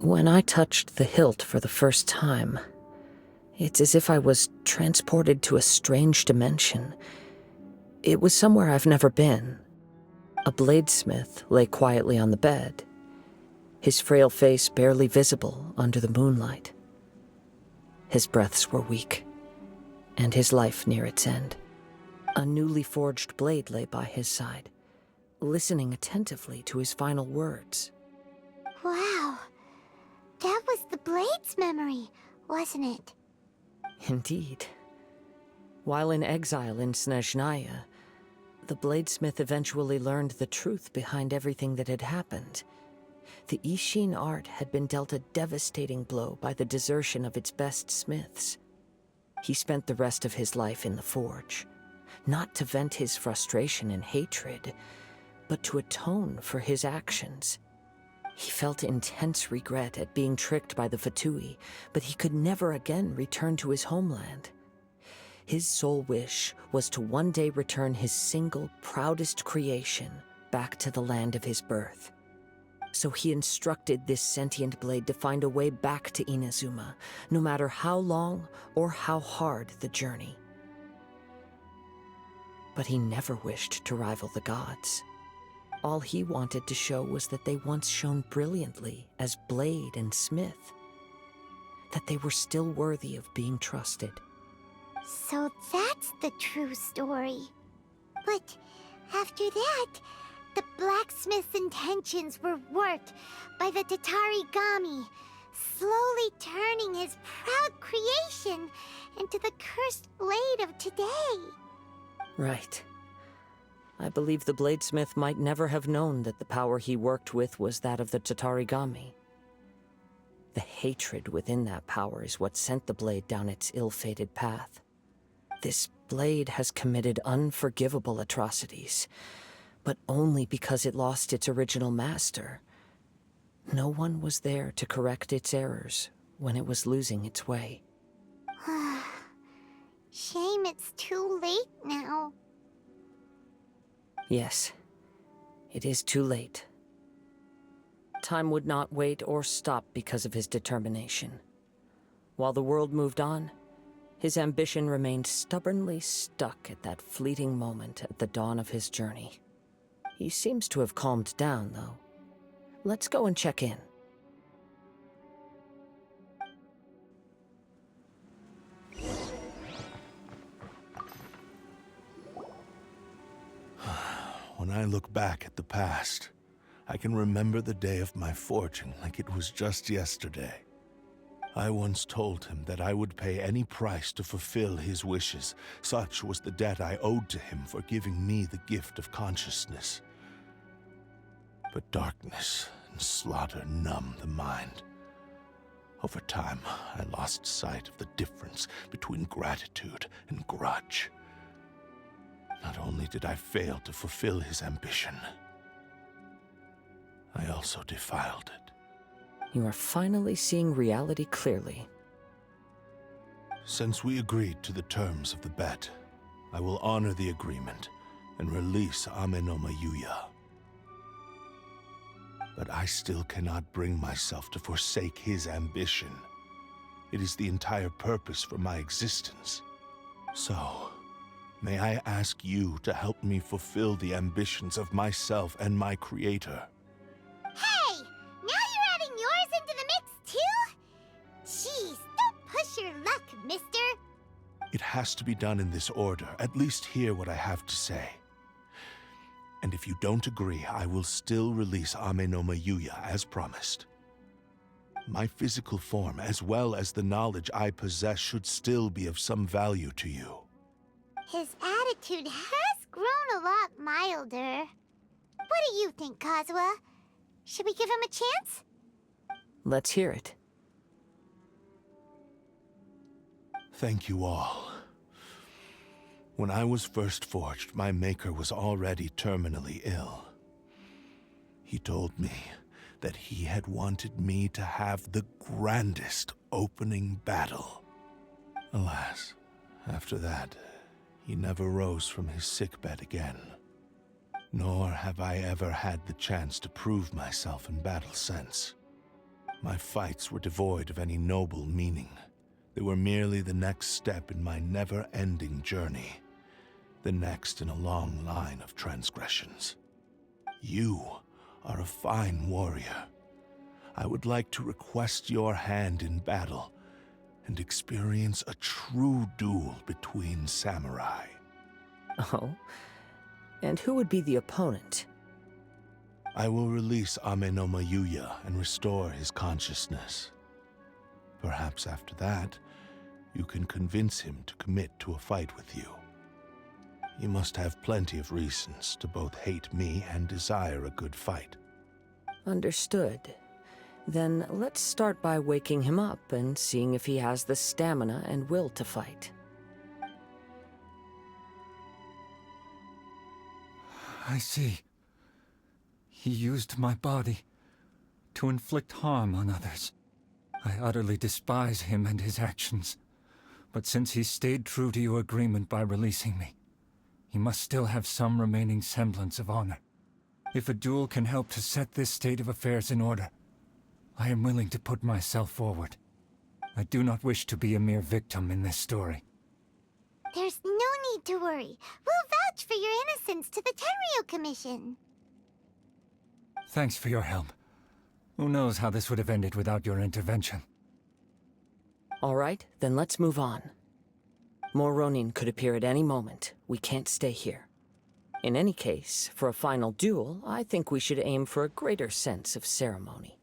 When I touched the hilt for the first time, it's as if I was transported to a strange dimension. It was somewhere I've never been. A bladesmith lay quietly on the bed, his frail face barely visible under the moonlight. His breaths were weak, and his life near its end. A newly forged blade lay by his side, listening attentively to his final words. Wow, that was the blade's memory, wasn't it? Indeed. While in exile in Snezhnaya, the bladesmith eventually learned the truth behind everything that had happened. The Ishin art had been dealt a devastating blow by the desertion of its best smiths. He spent the rest of his life in the forge, not to vent his frustration and hatred, but to atone for his actions. He felt intense regret at being tricked by the Fatui, but he could never again return to his homeland. His sole wish was to one day return his single, proudest creation back to the land of his birth. So he instructed this sentient blade to find a way back to Inazuma, no matter how long or how hard the journey. But he never wished to rival the gods. All he wanted to show was that they once shone brilliantly as blade and smith, that they were still worthy of being trusted. So that's the true story. But after that, the blacksmith's intentions were worked by the Tatarigami, slowly turning his proud creation into the cursed blade of today. Right. I believe the bladesmith might never have known that the power he worked with was that of the Tatarigami. The hatred within that power is what sent the blade down its ill-fated path. This blade has committed unforgivable atrocities, but only because it lost its original master. No one was there to correct its errors when it was losing its way. Shame it's too late now. Yes, it is too late. Time would not wait or stop because of his determination. While the world moved on, his ambition remained stubbornly stuck at that fleeting moment at the dawn of his journey. He seems to have calmed down, though. Let's go and check in. When I look back at the past, I can remember the day of my forging like it was just yesterday. I once told him that I would pay any price to fulfill his wishes. Such was the debt I owed to him for giving me the gift of consciousness. But darkness and slaughter numb the mind. Over time, I lost sight of the difference between gratitude and grudge. Not only did I fail to fulfill his ambition, I also defiled it. You are finally seeing reality clearly. Since we agreed to the terms of the bet, I will honor the agreement and release Amenoma Yuya. But I still cannot bring myself to forsake his ambition. It is the entire purpose for my existence. So, may I ask you to help me fulfill the ambitions of myself and my creator? Hey! Now you're adding yours into the mix, too? Jeez, don't push your luck, mister. It has to be done in this order. At least hear what I have to say. And if you don't agree, I will still release Amenoma Yuya as promised. My physical form, as well as the knowledge I possess, should still be of some value to you. His attitude has grown a lot milder. What do you think, Kazuha? Should we give him a chance? Let's hear it. Thank you all. When I was first forged, my maker was already terminally ill. He told me that he had wanted me to have the grandest opening battle. Alas, after that, he never rose from his sickbed again. Nor have I ever had the chance to prove myself in battle since. My fights were devoid of any noble meaning. They were merely the next step in my never-ending journey. The next in a long line of transgressions. You are a fine warrior. I would like to request your hand in battle and experience a true duel between samurai. Oh? And who would be the opponent? I will release Amenoma Yuya and restore his consciousness. Perhaps after that, you can convince him to commit to a fight with you. You must have plenty of reasons to both hate me and desire a good fight. Understood. Then let's start by waking him up and seeing if he has the stamina and will to fight. I see. He used my body to inflict harm on others. I utterly despise him and his actions. But since he stayed true to your agreement by releasing me, he must still have some remaining semblance of honor. If a duel can help to set this state of affairs in order, I am willing to put myself forward. I do not wish to be a mere victim in this story. There's no need to worry. We'll vouch for your innocence to the Tenryu Commission. Thanks for your help. Who knows how this would have ended without your intervention. All right, then let's move on. More Ronin could appear at any moment. We can't stay here. In any case, for a final duel, I think we should aim for a greater sense of ceremony.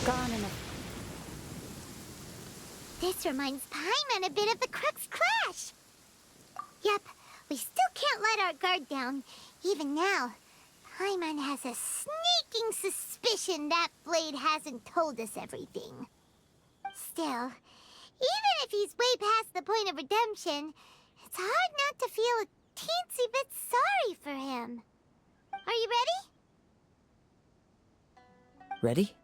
Gone in a... This reminds Paimon a bit of the Crux Clash. Yep, we still can't let our guard down. Even now, Paimon has a sneaking suspicion that Blade hasn't told us everything. Still, even if he's way past the point of redemption, it's hard not to feel a teensy bit sorry for him. Are you ready? Ready?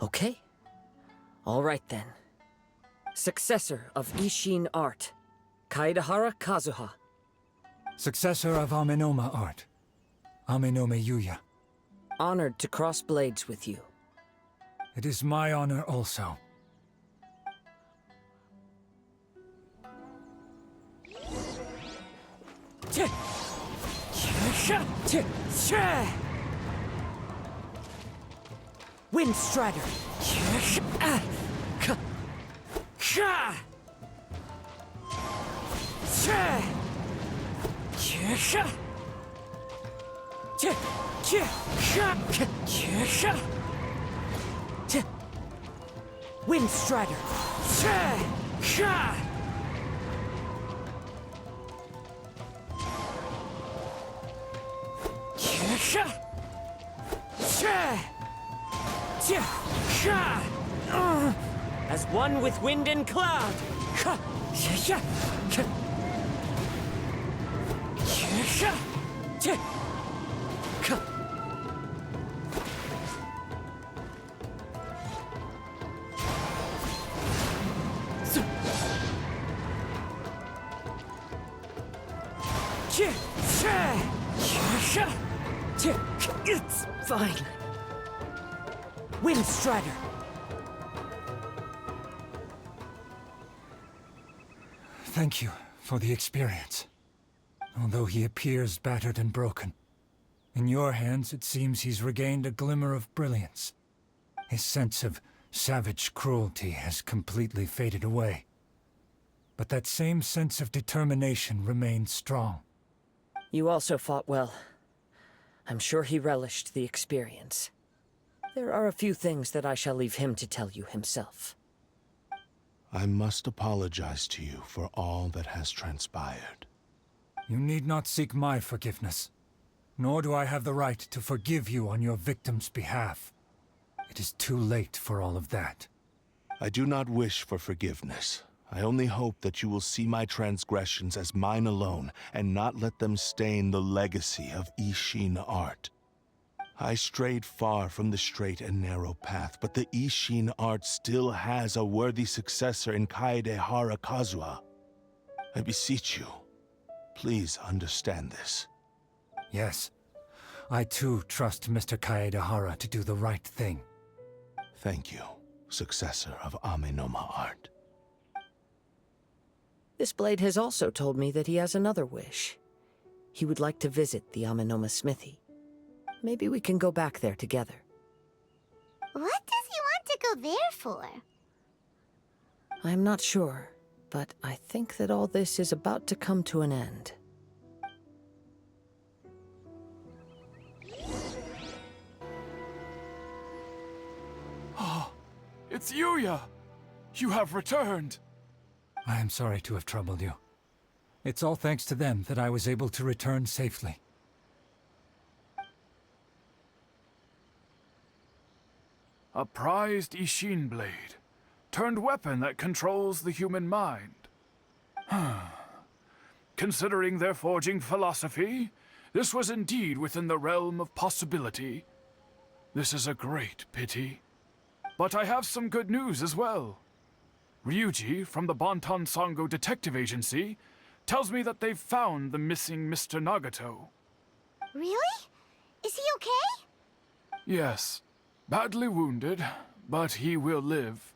Okay. All right then. Successor of Ishin Art, Kaedehara Kazuha. Successor of Amenoma Art, Amenome Yuya. Honored to cross blades with you. It is my honor also. Wind Strider. Wind Strider. As one with wind and cloud. It's fine. Wind Strider. Thank you for the experience. Although he appears battered and broken, in your hands it seems he's regained a glimmer of brilliance. His sense of savage cruelty has completely faded away. But that same sense of determination remains strong. You also fought well. I'm sure he relished the experience. There are a few things that I shall leave him to tell you himself. I must apologize to you for all that has transpired. You need not seek my forgiveness, nor do I have the right to forgive you on your victim's behalf. It is too late for all of that. I do not wish for forgiveness. I only hope that you will see my transgressions as mine alone, and not let them stain the legacy of Ishin Art. I strayed far from the straight and narrow path, but the Ishin Art still has a worthy successor in Kaedehara Kazuha. I beseech you, please understand this. Yes. I too trust Mr. Kaedehara to do the right thing. Thank you, successor of Amenoma Art. This blade has also told me that he has another wish. He would like to visit the Amenoma smithy. Maybe we can go back there together. What does he want to go there for? I'm not sure, but I think that all this is about to come to an end. It's Yuya! You have returned! I am sorry to have troubled you. It's all thanks to them that I was able to return safely. A prized Ishin blade, turned weapon that controls the human mind. Considering their forging philosophy, this was indeed within the realm of possibility. This is a great pity. But I have some good news as well. Ryuji, from the Bonton Sango Detective Agency, tells me that they've found the missing Mr. Nagato. Really? Is he okay? Yes, badly wounded, but he will live.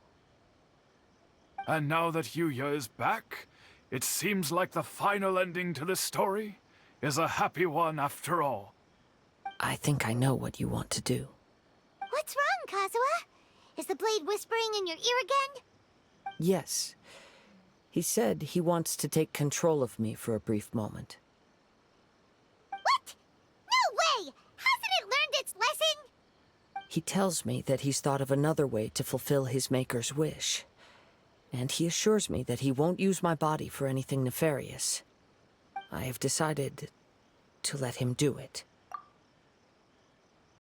And now that Yuya is back, it seems like the final ending to this story is a happy one after all. I think I know what you want to do. What's wrong, Kazuha? Is the blade whispering in your ear again? Yes. He said he wants to take control of me for a brief moment. What? No way! Hasn't it learned its lesson? He tells me that he's thought of another way to fulfill his maker's wish. And he assures me that he won't use my body for anything nefarious. I have decided to let him do it.